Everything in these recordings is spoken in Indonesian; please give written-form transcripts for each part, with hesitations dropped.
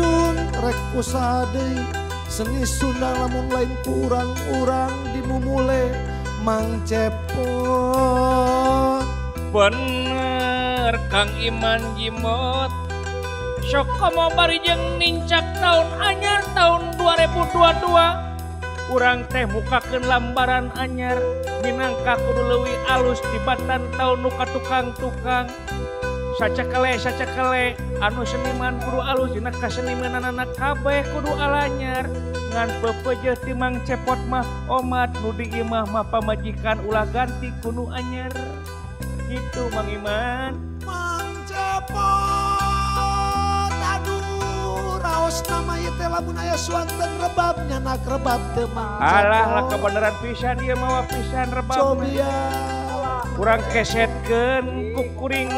sun rek usaha deui seni Sunda lamun lain kurang urang dimumule Mang Cepot. Bener Kang Iman Jimot. Sok komo bari jeung nincak tahun anyar tahun 2022. Urang teh mukakeun lambaran anyar minangka kudu leuwih alus tibatan tahun nu katukang-tukang. Sacekele anu seniman kudu alus dina kasenimanana kabeh kudu alanyar. Ngan pepeujeuh ti Mang Cepot mah omat nu diimah mah pamajikan ulah ganti kudu anyar. Gitu Mang Iman. Mang Cepot, aduh, raos nama ieu teh lamun aya swanten rebab nyanak rebab teu Mang Cepot. Alah lah kebenaran pisan ieu mawa pisan rebab. Cobian. Kurang kesetkeun ku kuring.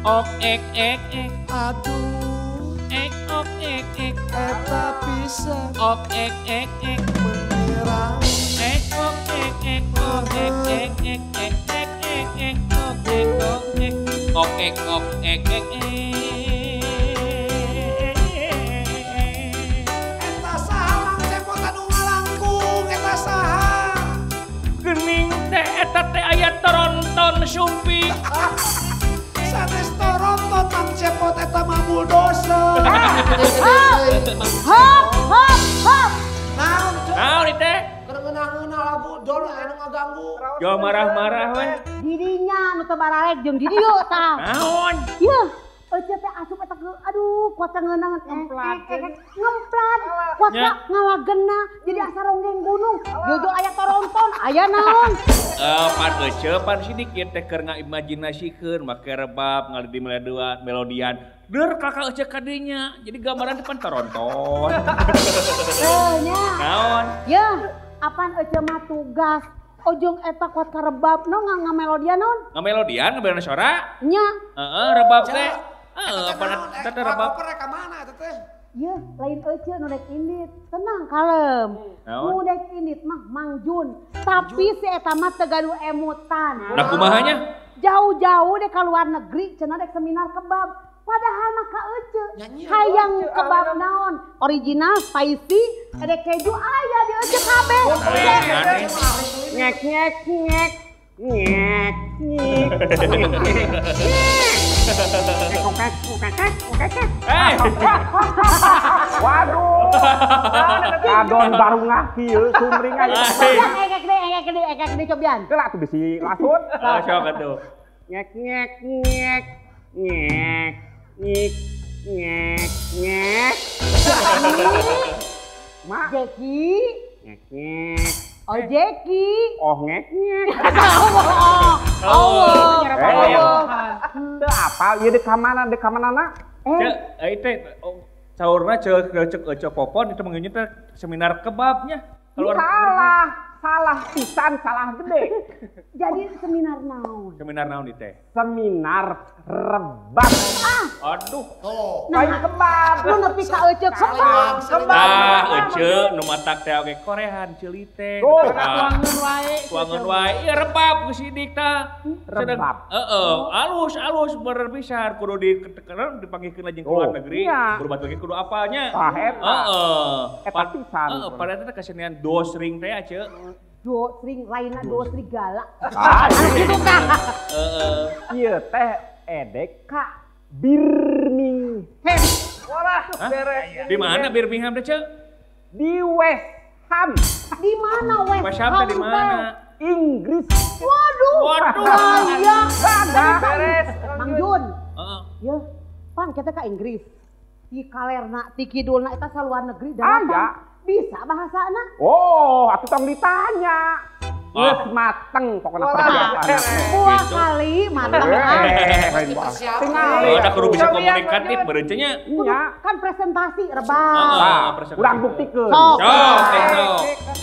Ok ek. Aduh, Ok ek. eta pisan Ok ek. menirang. Ok ek. Eta saha Mang Cepot anu ngalangkung, eta saha? Gening teh eta teh aya toronton sumpi. Sanes toronton Mang Cepot eta mah bulldozer. Hop. Naon tuh? Naon teh? Keur ngeunah-ngeunah lagu dol anu ngaganggu. Jo marah-marah we. Dirinya nu teu baralek jeung di dieu tah. Naon? Yeuh, ece teh asup eta ge aduh kuatna ngeunangan ngemplat. Kuatna ngalagenna jadi asa ronggeng gunung. Jojo aya toronton, aya naon? Pan ece pan sedikit teh keur ngaimajinasikeun make rebab ngali di melodian. Dur kakak ece kadinya. Jadi gambaran depan toronton. Nya. Naon? Yeuh, apaan ece mah tugas. Ojong eta kuat karebab naon ngamelodian naon? Ngamelodian ngebelana suara? Nya. Rebab teh. Apa teh rebab? Rek mana eta teh? Yeuh, lain ece nu dek indit. Tenang kalem. Naon? Nu dek indit mah Mang Jun. Tapi si eta mah teu gaduh emutan. Nah kumahanya? Jauh-jauh deh ke luar negeri cenah dek seminar kebab. Padahal mah ka ece hayang kebab naon original spicy ada keju aya di ece kabeh. Ngek. Waduh, kadon baru ngakieu sumring aja. Engek gede cobian. Teu lah tuh bisi lasut. Sok atuh. Ngek. Mak. Jeki. Ngek. Oh Jeki. Oh ngek. Oh. Teu apa ieu dek ka manana? Cek, teh saurna cek popon itu mengingat teh seminar kebabnya. Salah pisan, salah gede. Jadi seminar naon? Seminar naon teh? Seminar rebab. Aduh. Lain kebab. Lu nepi ka ece kebab. Ece nu matak teh oge korehan ceuli teh. Tuangeun wae. Ieu rebab geus sidik tah. Rebab. Alus bener pisan kudu dipanggihkeun jeung keluar negeri. Kudu batu kudu apanya? Tah eta. Eta pisan. Pada teh kesenian dosring teh ace. Do sering lainna do serigala. Gitu kan. Ieu teh edek ka Birmingham. Walah, beres. Di mana Birmingham teh, Cek? Di West Ham. Di mana West Ham teh di mana? Inggris. Waduh. Iya. Beres. Mang Jun. Ya, pan kita ke Inggris. Di kalerna, di kidulna eta ka luar negeri daratan. Bisa bahasana? Oh, atuh tong ditanya. Geus mateng pokoknya persiapan. Buah kali mateng. Ada kudu bisa komunikatif berencanya. Iya. Kan presentasi rebab. Urang buktikeun. Sok.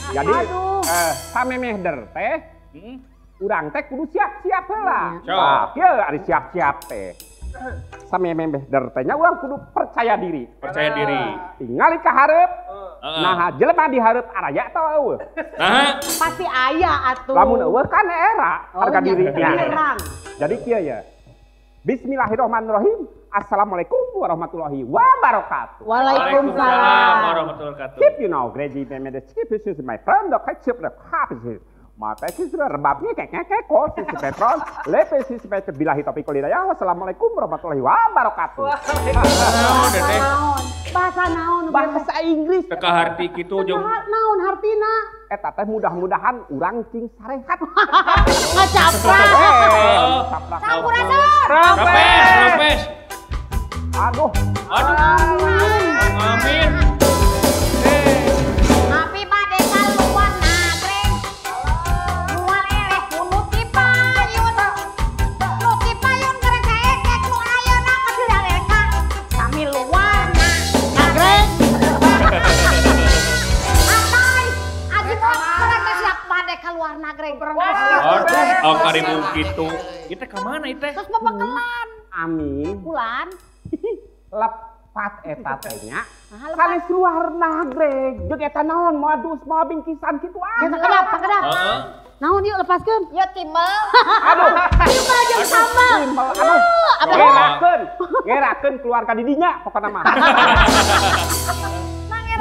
Jadi samemehder teh urang teh kudu siap-siap heula. Ieu ari siap-siap teh. Samemehder teh nya urang kudu percaya diri. Tingali ka hareup. Nah, jelema di hareup araya teh eueuh. Pasti aya atuh. Lamun eueuh kan era harga dirinya. Jadi kieu ya. Bismillahirrahmanirrahim. Assalamualaikum warahmatullahi wabarakatuh. Waalaikumsalam warahmatullahi wabarakatuh. Keep you know, Grady, this is my friend, the ketchup, the happy. Mata sih sudah rebabnya kayak kok sisi petron, lepe sisi pet bilahi topik kulidaya. Wassalamualaikum warahmatullahi wabarakatuh. Bahasa naon? Bahasa Inggris. Teka harti gitu jong. Naon hartina? Eta teh mudah-mudahan urang cing sarehat. Ngacaprak. Sampurasun. Rapes. Aduh. Amin. Api bade kaluar nagreng. Mual eleh nuti payun. Nuti payun gereng kaekek nu ayeuna kadirareka. Sami luarna nagreng. Atai, aji moal gereng siap bade kaluar nagreng. Oh, karibu gitu. Kita ke mana itu? Terus bebekelan. Amin. Bulan. Lepat eta tehnya. Kali luar nagreg. Jeung eta naon modus moal bingkisan kitu ah. Kedap. Heeh. Naon yuk lepaskeun? Ya timbal. Aduh. Timbal jeung sambal. Aduh. Ngerakeun keluarga di dinya pokona mah.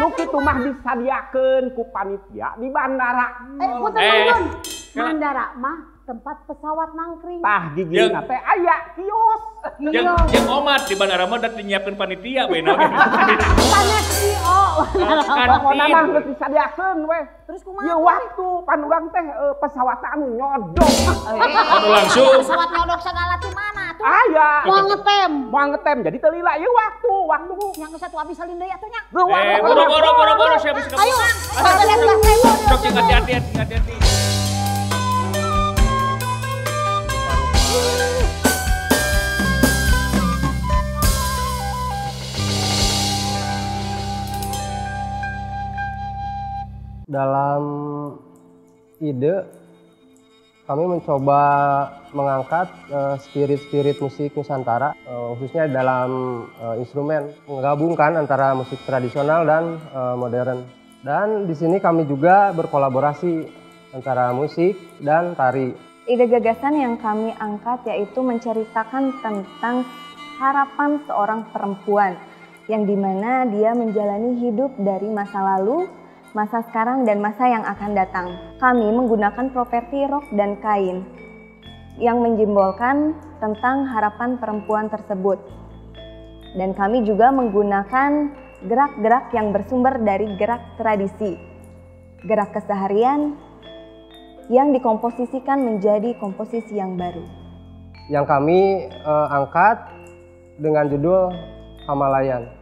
Nu kitu mah disadiakeun ku panitia di bandara. Punten. Bandara mah tempat pesawat nangkring. Tah gigina teh aya kios. Yang omat di bandara mah udah dinyiapkeun panitia we na. Panesio. Pokona mah geus disadiakeun we. Terus kumaha? Ieu waktu pan urang teh pesawat anu nyodok. Anu langsung. Pesawat nyodok segala ti mana tuh? Aya. Mau ngetem jadi teu lila ieu waktu. Yang satu habis salin deui atuh nya. Boro-boro siapa sih kamu? Ayo. Sok cing hati-hati. Dalam ide kami mencoba mengangkat spirit musik Nusantara, khususnya dalam instrumen, menggabungkan antara musik tradisional dan modern. Dan di sini kami juga berkolaborasi antara musik dan tari. Ide gagasan yang kami angkat yaitu menceritakan tentang harapan seorang perempuan yang dimana dia menjalani hidup dari masa lalu, masa sekarang, dan masa yang akan datang. Kami menggunakan properti rok dan kain yang menjimbolkan tentang harapan perempuan tersebut. Dan kami juga menggunakan gerak-gerak yang bersumber dari gerak tradisi, gerak keseharian yang dikomposisikan menjadi komposisi yang baru. Yang kami angkat dengan judul Kamalayan.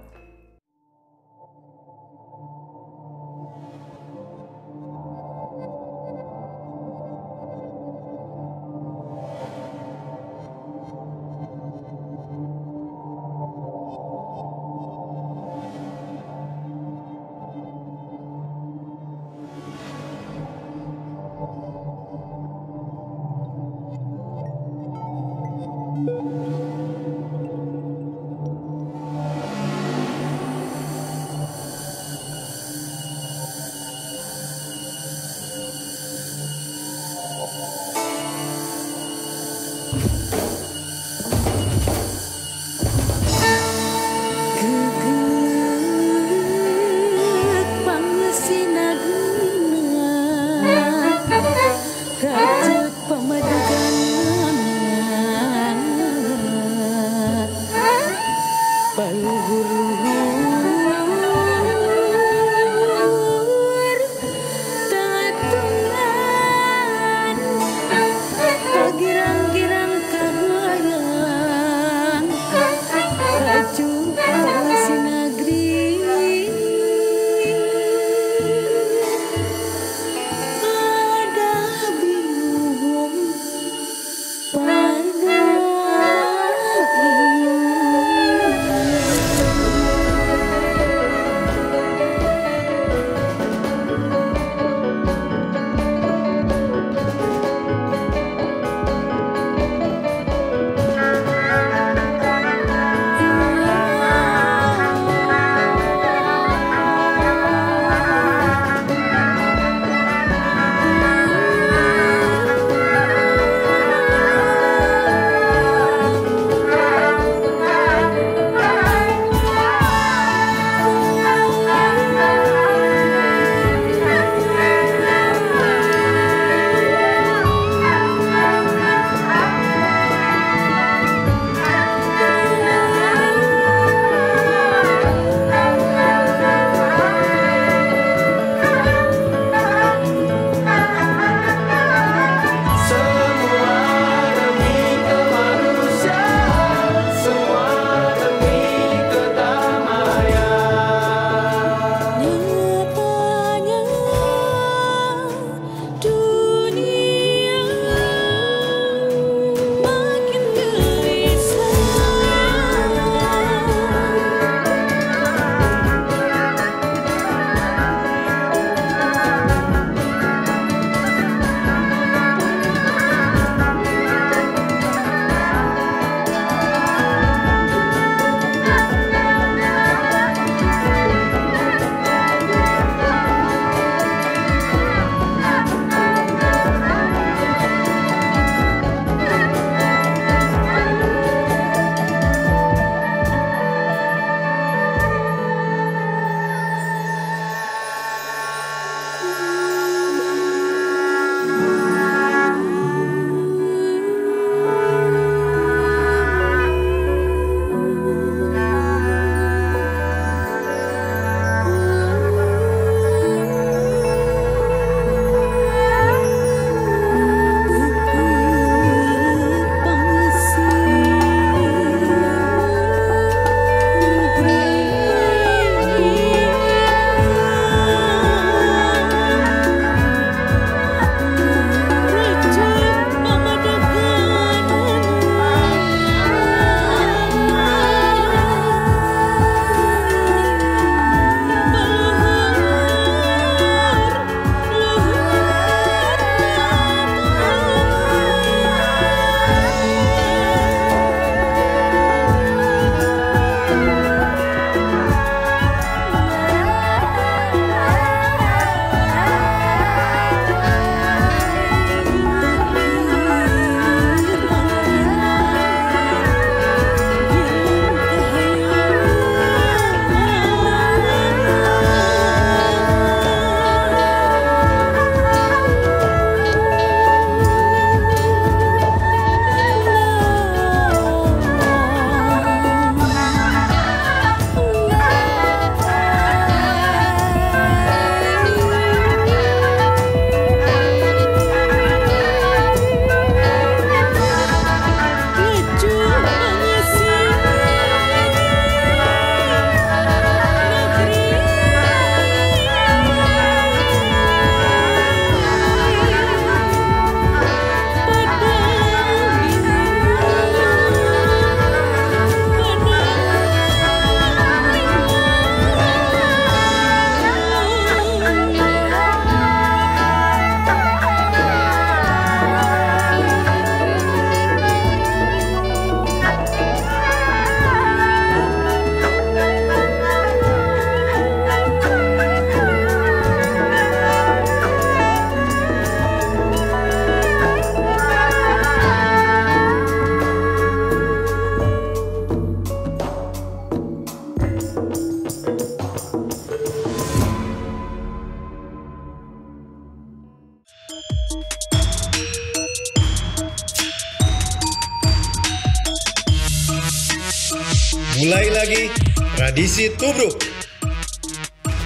Tradisi Tubruk.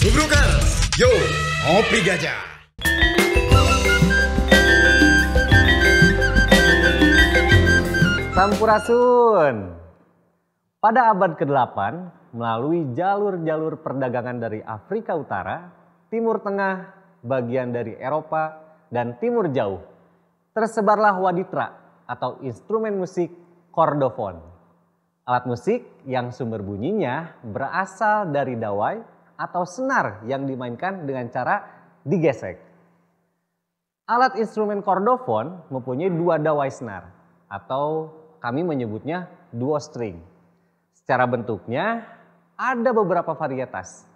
Tubrukers, yo, ngopi gajah. Sampurasun. Pada abad ke-8, melalui jalur-jalur perdagangan dari Afrika Utara, Timur Tengah, bagian dari Eropa, dan Timur Jauh, tersebarlah waditra atau instrumen musik kordofon. Alat musik yang sumber bunyinya berasal dari dawai atau senar yang dimainkan dengan cara digesek. Alat instrumen kordofon mempunyai 2 dawai senar atau kami menyebutnya duo string. Secara bentuknya ada beberapa varietas,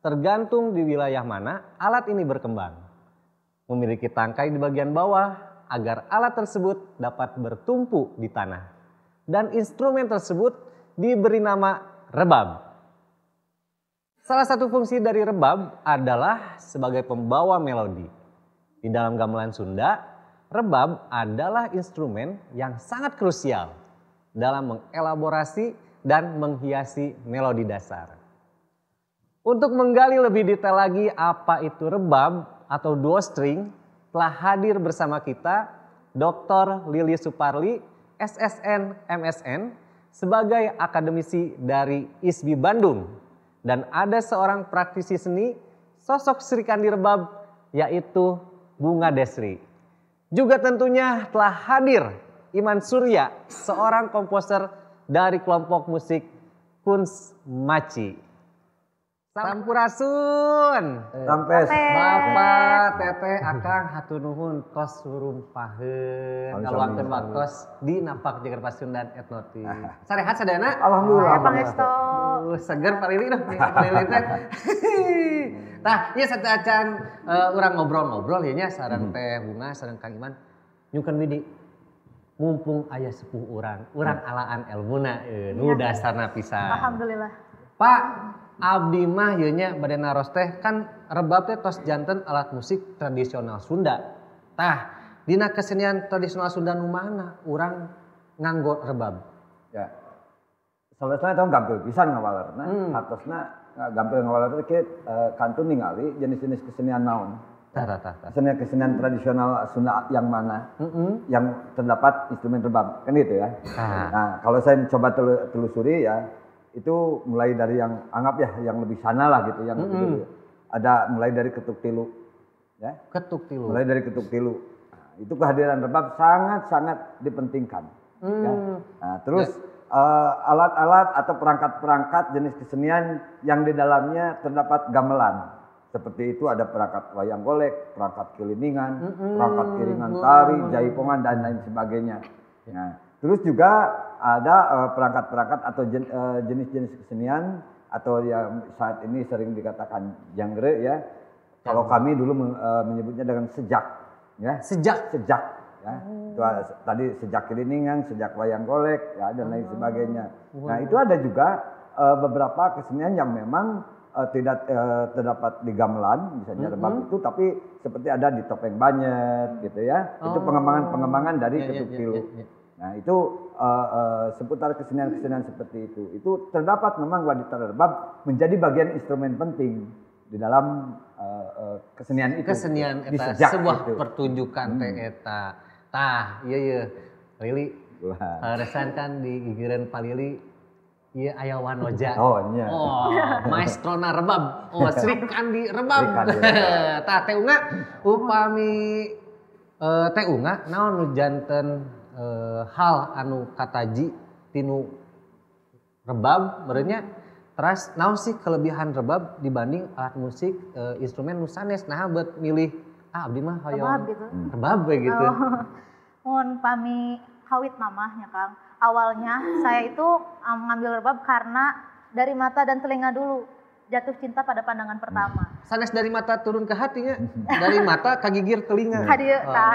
tergantung di wilayah mana alat ini berkembang. Memiliki tangkai di bagian bawah agar alat tersebut dapat bertumpu di tanah. Dan instrumen tersebut diberi nama rebab. Salah satu fungsi dari rebab adalah sebagai pembawa melodi. Di dalam gamelan Sunda, rebab adalah instrumen yang sangat krusial dalam mengelaborasi dan menghiasi melodi dasar. Untuk menggali lebih detail lagi apa itu rebab atau duo string, telah hadir bersama kita Dr. Lili Suparli, SSN, MSN, sebagai akademisi dari ISBI Bandung. Dan ada seorang praktisi seni, sosok Sri Kandi Rebab, yaitu Bunga Desri. Juga tentunya telah hadir Iman Surya, seorang komposer dari kelompok musik Kunz Maci. Sampurasun. Sampes. Bapak, Teteh, Akang, hatur nuhun tos surumpaheun kaluangkeun waktos di Napak Jagar Pasun dan Etnoti. Sarehat sadayana? Alhamdulillah. Pangestu. Seger Pak Lili teh. Tah, ieu sacacan urang ngobrol-ngobrol ieu nya sareng Teh Bunga sareng Kang Iman. Nyungkeun widi. Mumpung aya sepuh urang alaan elmuna nu dasarna pisan. Alhamdulillah. Pak, abdi mah ieu nya bade naros teh kan rebab teh tos janten alat musik tradisional Sunda. Tah, dina kesenian tradisional Sunda nu mana urang nganggo rebab? Ya. Salesna tong gampil pisan ngawalerna. Hartosna gampil ngawalerna kieu kantun ningali jenis-jenis kesenian naon. Kesenian tradisional Sunda yang mana? Yang terdapat instrumen rebab. Kan gitu ya. Nah, kalau saya coba telusuri ya, itu mulai dari yang anggap ya yang lebih sana lah gitu, yang ada mulai dari ketuk tilu, ya. Ketuk tilu. Mulai dari ketuk tilu. Nah, itu kehadiran rebab sangat dipentingkan. Ya. Nah, terus alat-alat atau perangkat-perangkat jenis kesenian yang di dalamnya terdapat gamelan. Seperti itu ada perangkat wayang golek, perangkat keliningan, perangkat iringan tari, jaipongan dan lain sebagainya. Nah, terus juga ada perangkat-perangkat atau jenis-jenis kesenian atau yang saat ini sering dikatakan genre ya. Kalau kami dulu menyebutnya dengan sejak, ya. Sejak. Ya. Itu tadi sejak keliningan, sejak wayang golek, ya dan lain sebagainya. Nah itu ada juga beberapa kesenian yang memang tidak terdapat di gamelan, misalnya rebab itu, tapi seperti ada di topeng Banyer gitu ya. Itu pengembangan dari ketuk tilu. Nah itu seputar kesenian-kesenian seperti itu. Itu terdapat memang waditra rebab menjadi bagian instrumen penting di dalam kesenian itu. Kesenian eta sebuah itu. Pertunjukan teh eta. Tah, iya Lili. Resan kan di gigireun Pak Lili ieu aya wanoja. Oh nya. Oh, maestrona rebab. Oh, Sri Kandi Rebab. Tah Teh Unga upami Teh Unga naon nu janten hal anu kataji tinu rebab berenya terus naon sih kelebihan rebab dibanding alat musik instrumen nu sanes nah buat milih abdi mah hoyong rebab gitu. Mun pami kawit namanya Kang. Awalnya saya itu mengambil rebab karena dari mata dan telinga dulu. Jatuh cinta pada pandangan pertama. Sanes dari mata turun ke hatinya, dari mata ke gigir telinga.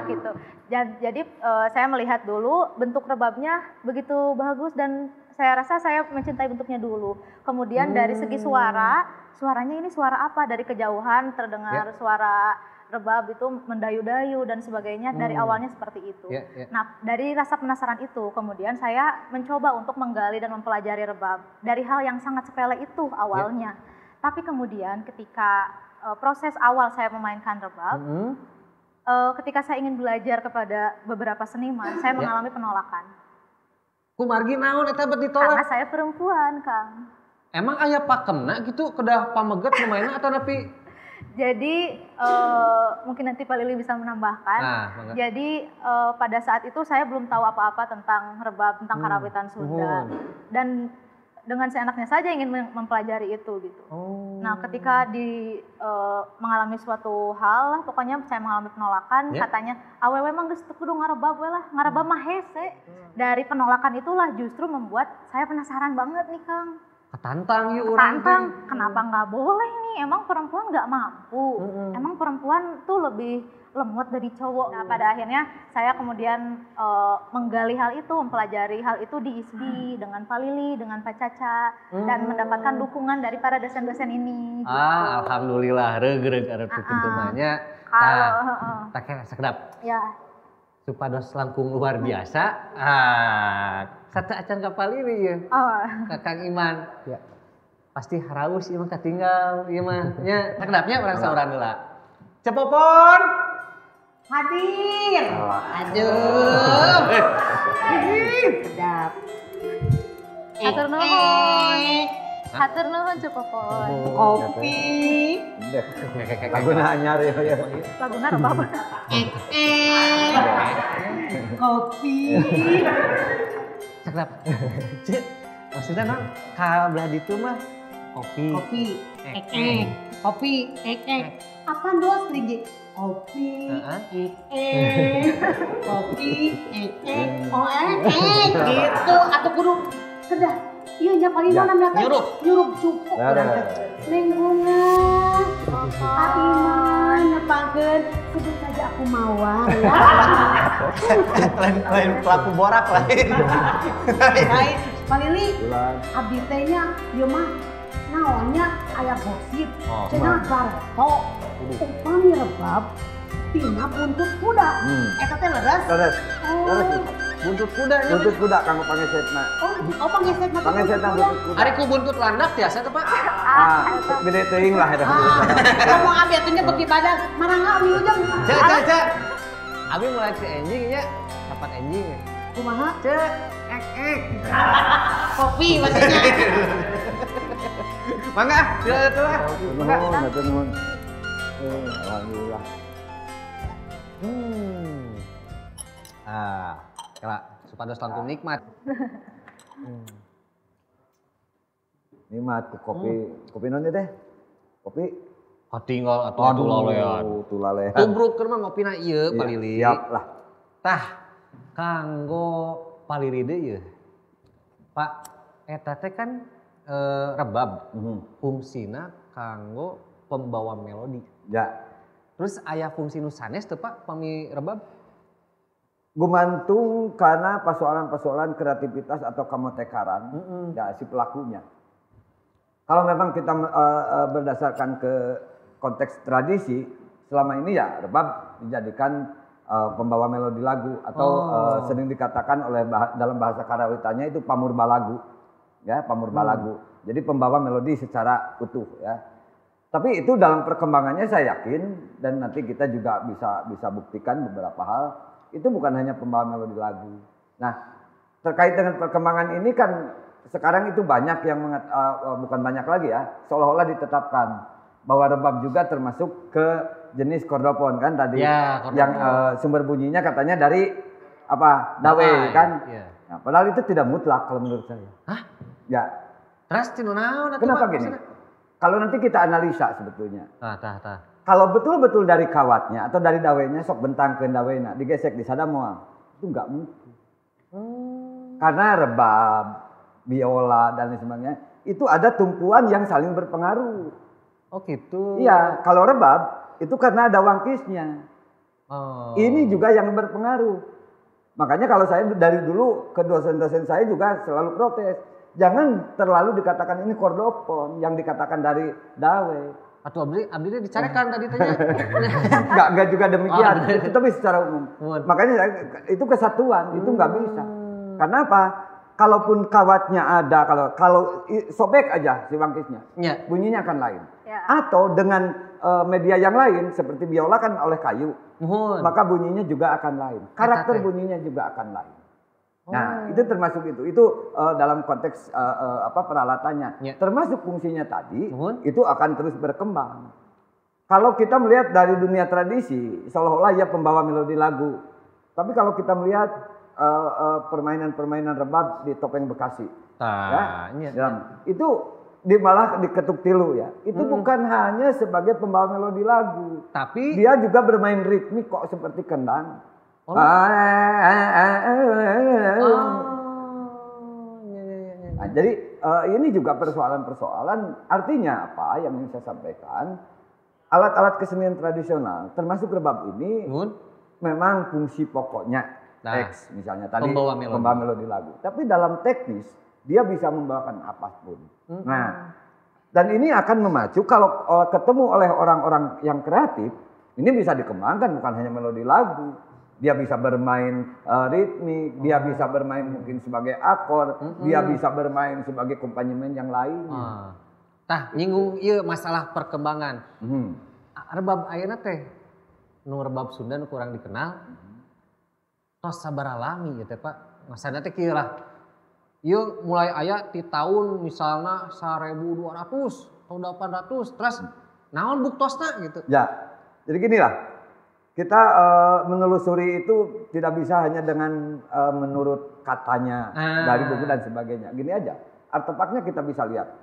Gitu. Jadi saya melihat dulu bentuk rebabnya begitu bagus dan saya rasa saya mencintai bentuknya dulu. Kemudian dari segi suaranya ini suara apa? Dari kejauhan terdengar suara rebab itu mendayu-dayu dan sebagainya, dari awalnya seperti itu. Nah, dari rasa penasaran itu kemudian saya mencoba untuk menggali dan mempelajari rebab dari hal yang sangat sepele itu awalnya. Tapi kemudian ketika proses awal saya memainkan rebab, ketika saya ingin belajar kepada beberapa seniman, saya mengalami penolakan. Kumargi naon eta bet ditolak? Karena saya perempuan, Kang. Emang aya pakemna gitu kedah pameget lumayan atau tapi? Jadi mungkin nanti Pak Lili bisa menambahkan. Jadi pada saat itu saya belum tahu apa-apa tentang rebab, tentang karawitan Sunda. Dan dengan seenaknya saja ingin mempelajari itu gitu. Nah, ketika mengalami suatu hal, pokoknya saya mengalami penolakan, katanya awewe mah geus teu kudu ngarebab we lah, ngarebab mah hese. Dari penolakan itulah justru membuat saya penasaran banget nih, Kang. Ketantang yuk orang. Ketantang, kenapa nggak boleh nih? Emang perempuan nggak mampu? Emang perempuan tuh lebih lemot dari cowok. Nah, pada akhirnya saya kemudian menggali hal itu, mempelajari hal itu di ISBI dengan Pak Lili, dengan Pak Caca, dan mendapatkan dukungan dari para dosen-dosen ini. Gitu. Alhamdulillah, regreg arep pintumanya. Tak kira sekedap. Ya. Supados langkung luar biasa. Satu acan ka Pak Lili ya. Kakang Iman. Ya. Pasti haraus ieu mah katinggal ieu mah. Nya sakedapnya urang saurang heula. Cepopon. Hadir. Aduh. Sedap. Hatur nuhun. Hatur nuhun Cepopon. Kopi. Laguna anyar ya. Laguna rebab. Kopi. Cakep. Cik, maksudnya non, ka belah ditu mah kopi. Kopi. Kopi. Apaan doang sedikit? Kopi. Kopi. Gitu. Atau kudu kedah. Iya, nya paling mana mereka nyuruh cukup. Neng Bunga, Iman, nepangkeun sebut saja aku Mawar ya. lain pelaku borak lain. Lain, Pak Lili, abdi teh nya ieu mah naonnya aya gosip. Cenah garto, upami rebab tina buntut kuda. Eta teh leres? Leres. Buntut kuda nya. Buntut kuda kanggo pangesetna. Oh pangesetna. Pangesetna buntut kuda. Ari ku buntut landak tiasa teh, Pak. Gede teuing lah eta. Ngomong abi atunya beki badan, marangga abi ujung. Cek. Abi mulai si enjing nya. Kapan enjing? Kumaha? Cek. Kopi maksudnya. Mangga, sila atuh lah. Nuhun. Alhamdulillah. Kala supados langkung nikmat. Nikmat ku kopi. Kopi naon teh? Kopi Katinggal atuh tulalean. Tulalean. Tubrukeun mah ngopina ieu Pak Lili. Siap lah. Tah kanggo Pak Lili deui ieu. Pak eta teh kan rebab. Fungsina kanggo pembawa melodi. Ya. Terus aya fungsi nu sanes teu Pak pami rebab? Gumantung karena persoalan-persoalan kreativitas atau kamotekaran ya si pelakunya. Kalau memang kita berdasarkan ke konteks tradisi, selama ini ya rebab dijadikan pembawa melodi lagu atau sering dikatakan oleh dalam bahasa karawitannya itu pamurba lagu, ya pamurba lagu. Jadi pembawa melodi secara utuh ya. Tapi itu dalam perkembangannya saya yakin dan nanti kita juga bisa buktikan beberapa hal. Itu bukan hanya pembawa melodi lagu. Nah, terkait dengan perkembangan ini kan sekarang itu banyak yang bukan banyak lagi ya, seolah-olah ditetapkan bahwa rebab juga termasuk ke jenis kordopon kan tadi ya, yang sumber bunyinya katanya dari apa dawe kan. Ya. Nah, padahal itu tidak mutlak kalau menurut saya. Hah? Ya. Terus tinu naon atuh? Kenapa gini? Kalau nanti kita analisa sebetulnya. Tah. Kalau betul-betul dari kawatnya atau dari dawenya sok bentang ke dawena digesek di sada moal itu nggak mungkin. Karena rebab, biola dan lain sebagainya itu ada tumpuan yang saling berpengaruh. Oh gitu. Iya, kalau rebab itu karena ada wangkisnya. Ini juga yang berpengaruh. Makanya kalau saya dari dulu ke dosen-dosen saya juga selalu protes. Jangan terlalu dikatakan ini kordopon yang dikatakan dari dawe. Atau abdi dicarekan tadi tanya. Enggak juga demikian. Itu tapi secara umum. Makanya itu kesatuan, itu nggak bisa. Karena apa? Kalaupun kawatnya ada, kalau sobek aja si wangkisnya, bunyinya akan lain. Atau dengan media yang lain seperti biola kan oleh kayu, maka bunyinya juga akan lain. Karakter bunyinya juga akan lain. Nah, itu termasuk itu dalam konteks peralatannya. Termasuk fungsinya tadi, itu akan terus berkembang. Kalau kita melihat dari dunia tradisi, seolah-olah ia pembawa melodi lagu. Tapi kalau kita melihat permainan-permainan rebab di Topeng Bekasi, itu malah diketuk tilu ya. Itu bukan hanya sebagai pembawa melodi lagu, tapi dia juga bermain ritmik kok seperti kendang. Nah, jadi ini juga persoalan-persoalan. Artinya apa yang ingin saya sampaikan? Alat-alat kesenian tradisional, termasuk rebab ini, memang fungsi pokoknya teks, misalnya tadi pembawa melodi lagu. Tapi dalam teknis dia bisa membawakan apapun. Nah, dan ini akan memacu kalau ketemu oleh orang-orang yang kreatif, ini bisa dikembangkan bukan hanya melodi lagu. Dia bisa bermain ritmik, dia bisa bermain mungkin sebagai akor, dia bisa bermain sebagai kompanyemen yang lainnya. Nyinggung ieu masalah perkembangan. Rebab ayeuna teh nu rebab Sunda nu kurang dikenal. Tos sabaraha lami ya teh Pak. Masana teh kieu lah. Ieu mulai aya ti tahun misalna 1200, tahun 800, terus naon buktosna gitu. Ya. Jadi gini lah. Kita menelusuri itu tidak bisa hanya dengan menurut katanya dari buku dan sebagainya. Gini aja, artefaknya kita bisa lihat.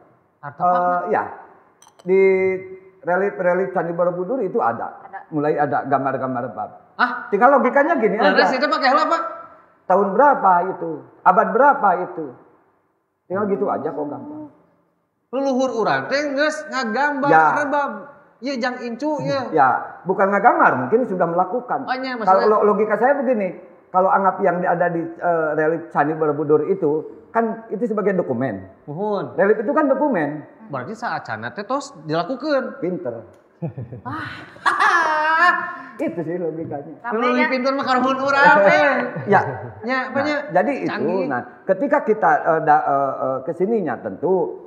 Ya, di relief Candi Borobudur itu ada. Mulai ada gambar-gambar rebab. Tinggal logikanya gini aja. Itu pakai apa? Tahun berapa itu? Abad berapa itu? Tinggal gitu aja kok gampang. Leluhur urang teh geus ngagambar rebab. Iya jang incu ya. Ya, bukan ngagambar, mungkin sudah melakukan. Kalau logika saya begini, kalau anggap yang ada di relief Candi Borobudur itu kan itu sebagai dokumen. Relief itu kan dokumen. Berarti saacana teh tos dilakukeun. Pinter. Itu sih logikanya. Lebih pinter mah karuhun urang teh. Ya, jadi itu. Nah, ketika kita kesininya tentu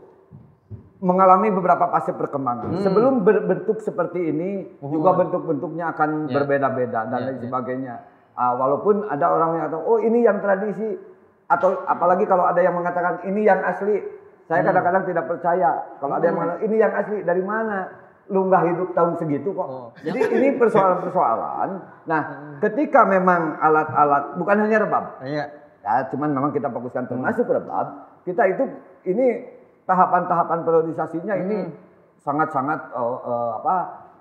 mengalami beberapa fase perkembangan. Sebelum berbentuk seperti ini, juga bentuk-bentuknya akan berbeda-beda dan lain sebagainya. Walaupun ada orang yang kata, oh ini yang tradisi, atau apalagi kalau ada yang mengatakan ini yang asli, saya kadang-kadang tidak percaya. Kalau ada yang mengatakan ini yang asli, dari mana? Lu nggak hidup tahun segitu kok. Jadi ini persoalan-persoalan. Nah, ketika memang alat-alat, bukan hanya rebab, ya, cuman memang kita fokuskan termasuk rebab, kita itu ini tahapan-tahapan periodisasinya ini sangat-sangat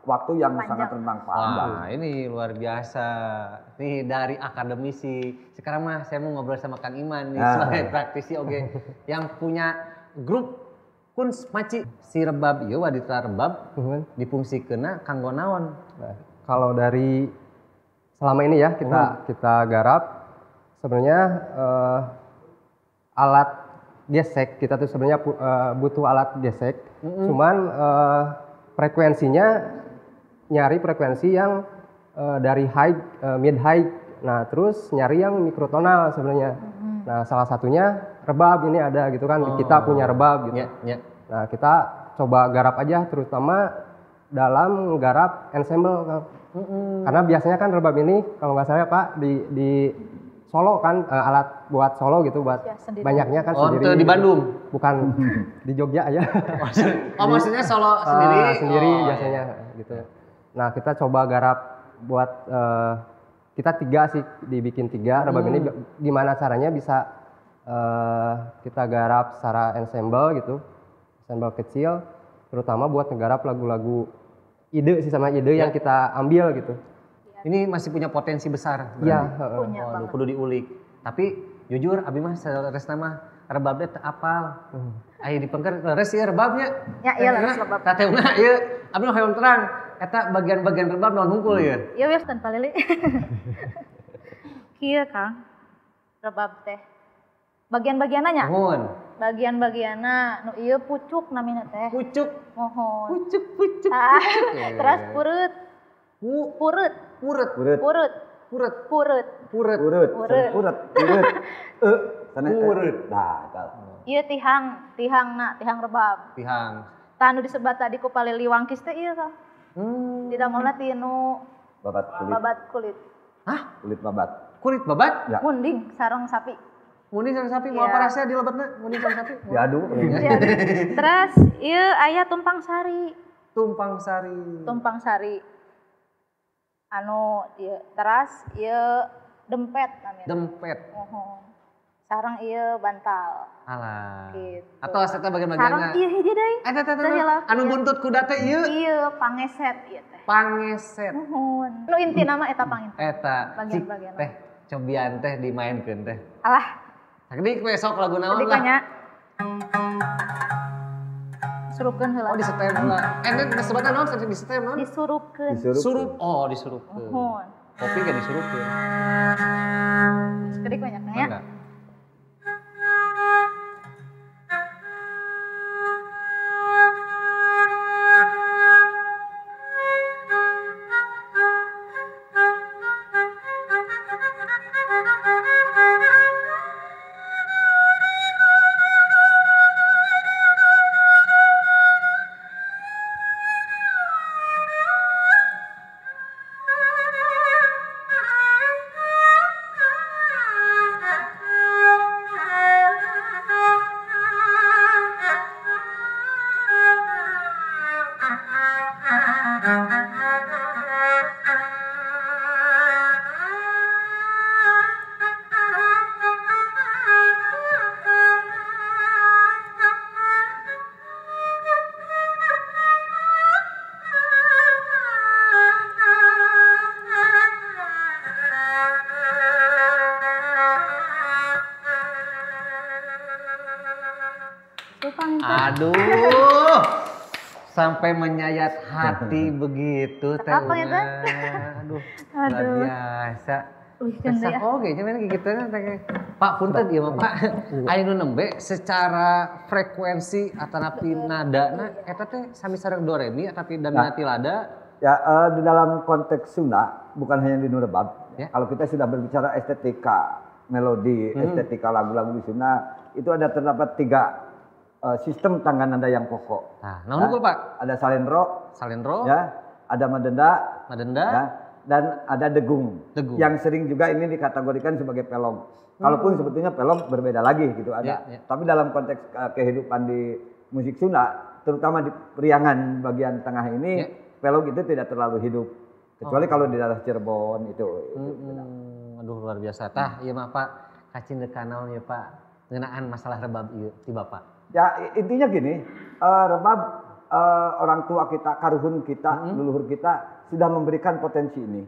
waktu yang sangat rentang panjang. Ini luar biasa. Nih dari akademisi. Sekarang mah saya mau ngobrol sama Kang Iman nih sebagai praktisi yang punya grup Kunz Maci. Si rebab ieu waditra rebab difungsikeunna kanggo naon? Kalau dari selama ini ya kita garap sebenarnya alat gesek, kita tuh sebenarnya butuh alat gesek, cuman frekuensinya nyari frekuensi yang dari high, mid high, nah terus nyari yang mikrotonal sebenarnya. Nah salah satunya rebab ini ada gitu kan, kita punya rebab gitu. Nah kita coba garap aja, terutama dalam garap ensemble, karena biasanya kan rebab ini kalau nggak salah Pak di solo kan alat buat solo gitu buat banyaknya kan sendiri. Di Bandung? Bukan di Jogja aja. Maksudnya solo sendiri? Sendiri biasanya gitu. Nah kita coba garap buat kita 3 sih, dibikin 3 rebab ini. Gimana caranya bisa kita garap secara ensemble gitu, ensemble kecil, terutama buat ngegarap lagu-lagu ide sih sama ide yang kita ambil gitu. Ini masih punya potensi besar. Iya. Kudu diulik. Tapi jujur, abi mah saresna mah rebab teh teu apal. Aya dipengker leres ieu rebabnya. Ya, iya leres rebab. Tateuna ieu abi mah hoyong terang. Eta bagian-bagian rebab naon hungkul ieu. Iya wes tanpa lili. Kieu Kang. rebab teh. Bagian-bagiannya? Mohon. Bagian-bagiannya, nu ieu pucuk namina teh. Pucuk. Mohon. Pucuk. Terus purut. Purut. Purut. Purut. Purut. Purut. Purut. Purut. Purut. Purut. Purut. Nah, Ieu tihang rebab. Tihang. Tanu disebat tadi ku palili wangkis teh ieu kah? Didamel tinu babat kulit. Hah? Kulit babat. Kulit babat? Ya. Munding sareng sapi. Munding sareng sapi, mau apa rasanya dilebetna? Munding sareng sapi? Diadu. Terus ieu aya tumpang sari. Tumpang sari. Tumpang sari. Anu ieu teras ieu dempet namanya. Dempet. Sareng ieu bantal. Alah. Gitu. Atau eta bagian-bagianna. Sareng ieu hiji deui. Anu buntut kuda teh ieu. Ieu pangeset ieu teh. Pangeset. Nuhun. Nu inti nama eta pangeset. Eta. Bagian-bagian. Teh cobian teh dimainkeun teh. Alah. Sakdi besok lagu naon Tadi lah. kanya. Surupkeun heula. Oh disetem heula. Ente disebutna naon tadi disetem naon? Disurupkeun. Surup. Oh disurupkeun. Nuhun. Kopi ge disurupkeun. Sekedik banyak nya. Enggak. Aduh, sampai menyayat hati begitu teh. Apa ya teh? Aduh, luar biasa. Kesah oke, cuman gitu Pak punten ieu mah Pak. Aya nu nembe secara frekuensi atanapi nadana eta teh sami sareng do re mi tapi daminati lada. Ya di dalam konteks Sunda bukan hanya di Nurebab. Ya. Kalau kita sudah berbicara estetika melodi, estetika lagu-lagu di Sunda itu terdapat 3 sistem tangga nada yang pokok. Nah, naon unggul Pak? Ada salenro, ya, ada madenda, ya, dan ada degung, yang sering juga ini dikategorikan sebagai pelong. Kalaupun sebetulnya pelong berbeda lagi gitu ada. Tapi dalam konteks kehidupan di musik Sunda, terutama di periangan bagian tengah ini, pelong itu tidak terlalu hidup. Kecuali kalau di daerah Cirebon itu. Aduh luar biasa. Tah, iya mah Pak, kacin dekanaon ya Pak, ngeunaan masalah rebab ieu ti Bapak. Ya intinya gini, rebab orang tua kita, karuhun kita, leluhur kita sudah memberikan potensi ini.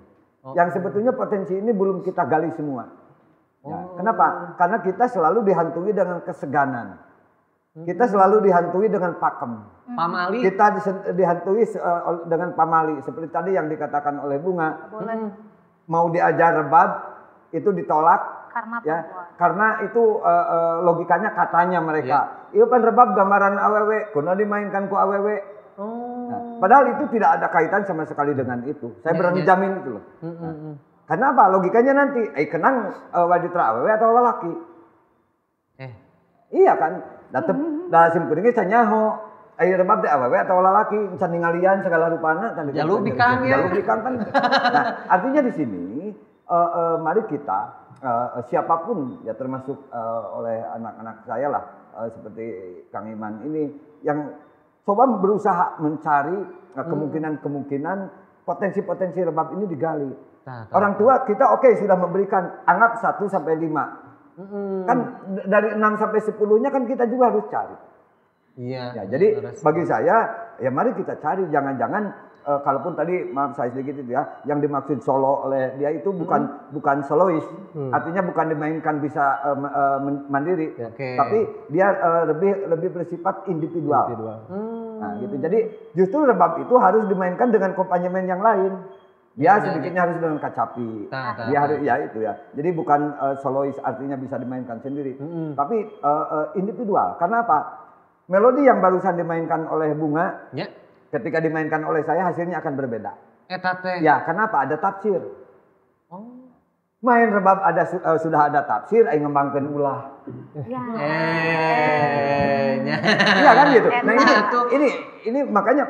Yang sebetulnya potensi ini belum kita gali semua. Ya, kenapa? Karena kita selalu dihantui dengan keseganan. Kita selalu dihantui dengan pakem. Pamali. Kita dihantui dengan pamali. Seperti tadi yang dikatakan oleh Bunga. Mau diajar rebab itu ditolak. Karena itu logikanya katanya mereka. Iya kan rebab gambaran awewe, kuno dimainkan ku awewe. Nah, padahal itu tidak ada kaitan sama sekali dengan itu. Saya berani jamin itu loh. Karena apa? Logikanya nanti, kenang waditra awewe atau lelaki? Iya kan? Dasim kuringnya canyaho. Rebab teh awewe atau lelaki, can ningalian segala rupana. Jaluk bikang ya. Jaluk bikang kan. Nah, artinya di sini, mari kita siapapun ya termasuk oleh anak-anak saya lah seperti Kang Iman ini yang coba berusaha mencari kemungkinan-kemungkinan potensi-potensi rebab ini digali. Orang tua kita sudah memberikan anggap 1 sampai 5. Kan dari 6 sampai 10-nya kan kita juga harus cari. Iya. Ya, jadi bagi saya ya mari kita cari, jangan-jangan kalaupun tadi maaf saya sedikit itu ya, yang dimaksud solo oleh dia itu bukan solois, artinya bukan dimainkan bisa mandiri, tapi dia lebih bersifat individual. Nah, gitu. Jadi justru rebab itu harus dimainkan dengan kompanyemen yang lain. Dia sedikitnya harus dengan kacapi. Dia harus ya itu ya. Jadi bukan solois artinya bisa dimainkan sendiri, tapi individual. Karena apa? Melodi yang barusan dimainkan oleh Bunga, ketika dimainkan oleh saya hasilnya akan berbeda. Ya, kenapa? Ada tafsir. Main rebab sudah ada tafsir, aing ngembangkeun ulah. Iya kan gitu. Nah ini makanya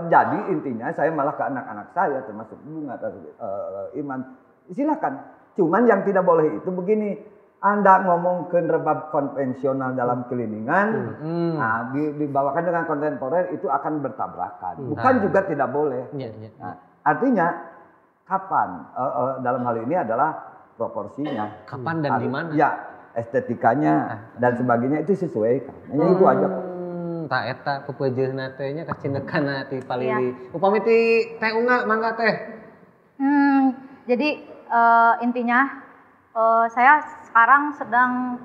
jadi intinya saya malah ke anak-anak saya termasuk Bunga atau Iman, silakan. Cuman yang tidak boleh itu begini. Anda ngomongkeun rebab konvensional dalam keliningan, nah, dibawakan dengan kontemporer itu akan bertabrakan. Bukan juga tidak boleh. Nah, artinya kapan dalam hal ini adalah proporsinya. Kapan dan di mana? Ya, estetikanya dan sebagainya itu sesuaikan. Hanya itu aja. Tak eta kepejeuna teh nya kacindekan ti palili. Upami ti Teh Unga mangga teh. Jadi intinya saya sekarang sedang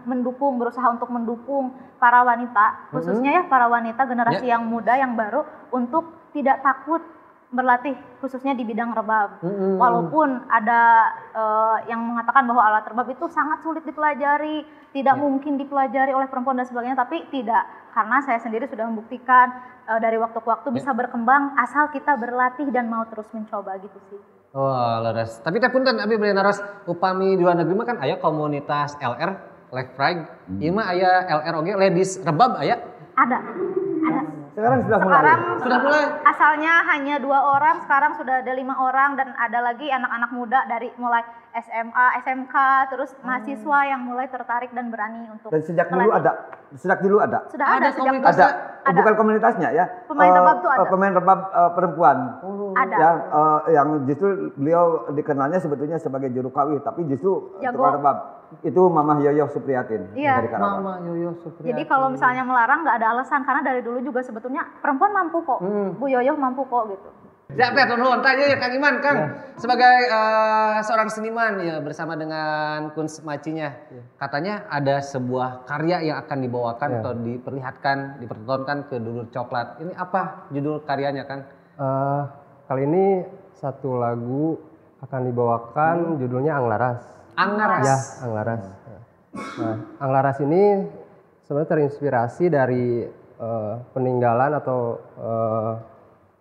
berusaha untuk mendukung para wanita, khususnya ya para wanita generasi yang muda yang baru untuk tidak takut berlatih khususnya di bidang rebab. Walaupun ada yang mengatakan bahwa alat rebab itu sangat sulit dipelajari, tidak mungkin dipelajari oleh perempuan dan sebagainya, tapi tidak. Karena saya sendiri sudah membuktikan dari waktu ke waktu bisa berkembang asal kita berlatih dan mau terus mencoba gitu sih. Wah, leres. Tapi teh punten abi beli naros upami di luar negeri mah kan aya komunitas LR, Left Right. Ieu mah aya LR oge ladies rebab aya? Ada. Sekarang sudah mulai. Asalnya hanya 2 orang, sekarang sudah ada 5 orang dan ada lagi anak-anak muda dari mulai SMA, SMK, terus mahasiswa yang mulai tertarik dan berani untuk. Dan sejak dulu ada. Sudah ada sejak ada. Bukan komunitasnya ya. Pemain rebab tuh ada. Pemain rebab perempuan. Ada. Yang justru beliau dikenalnya sebetulnya sebagai juru kawih, tapi justru tukang rebab. Itu Mamah Yoyo Supriyatin dari Karawang. Mamah Yoyo Supriyatin. Jadi kalau misalnya melarang nggak ada alasan karena dari dulu juga sebetulnya perempuan mampu kok. Bu Yoyo mampu kok gitu. Ya, nuhun. Tanya ya Kang Iman, Kang. Sebagai seorang seniman ya bersama dengan Kunz Macinya. Katanya ada sebuah karya yang akan dibawakan atau dipertontonkan ke Dulur Coklat. Ini apa judul karyanya, Kang? Kali ini satu lagu akan dibawakan judulnya Anglaras. Anglaras? Ya, Anglaras. Nah, Anglaras ini sebenarnya terinspirasi dari peninggalan atau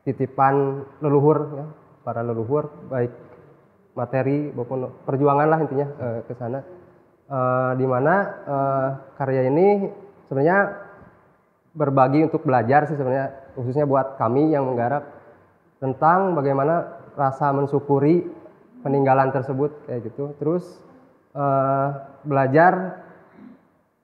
titipan leluhur, ya, para leluhur, baik materi maupun perjuangan lah intinya ke sana. Di mana karya ini sebenarnya berbagi untuk belajar sih sebenarnya, khususnya buat kami yang menggarap tentang bagaimana rasa mensyukuri peninggalan tersebut kayak gitu. Terus belajar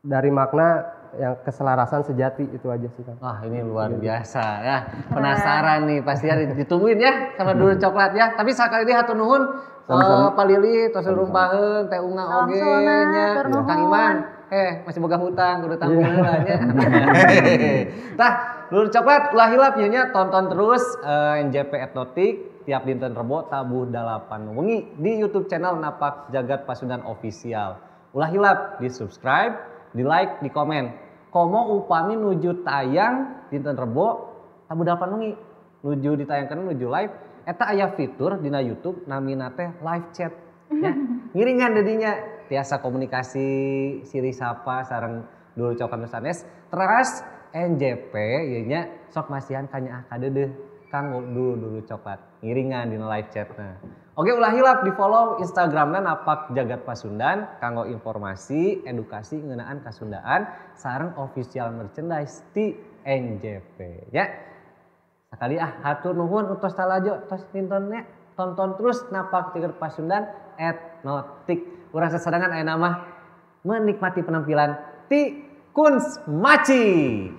dari makna yang keselarasan sejati itu aja sih, Kang. Wah, ini luar biasa ya. Penasaran nih, pasti ditungguin ya sama Dulur Coklat ya. Tapi sekali ini hatur nuhun Pak Lili tos rumpaheun Teh Unga oge nya Kang Iman. Masih boga hutang kudu tanggung heula nya. Tah, Dulur Coklat ulah hilap ieu nya tonton terus NJP Etnotik tiap dinten Rebo tabuh 8 wengi di YouTube channel Napak Jagat Pasundan Official. Ulah hilap di-subscribe, di-like, di-komen. Komo upami nuju tayang dinten Rebo tabuh 8 wengi. Nuju ditayangkeun nuju live eta aya fitur dina YouTube namina teh live chat ya. Ngiringan dedinya tiasa komunikasi siri sapa sareng Dulur Coklat Nusanes teras NJP ieu nya sok masihan kanya kadeudeuh Kang Dulur Coklat ngiringan dina live chatna. Oke, ulah hilap di follow Instagramna Napak Jagat Pasundan kanggo informasi edukasi ngeunaan kasundaan sareng official merchandise ti NJP ya. Sakali hatur nuhun utos talajo tos nontonnya tonton terus Napak Jagat Pasundan Etnotik. Urang sasadangan aya nama menikmati penampilan ti Kunz Maci.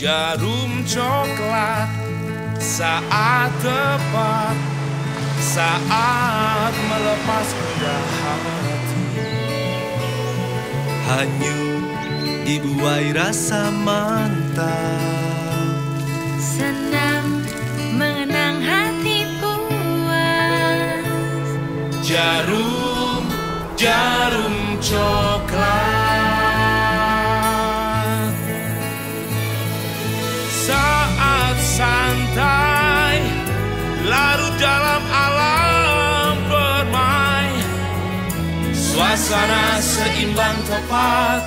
jarum coklat saat tepat, saat melepas gundah hati. Hanyut dibuai rasa mantap, senang mengenang hati puas. Jarum, jarum coklat. Saat santai larut dalam alam permai, suasana seimbang tepat,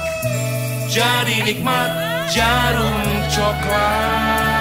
jadi nikmat jarum coklat.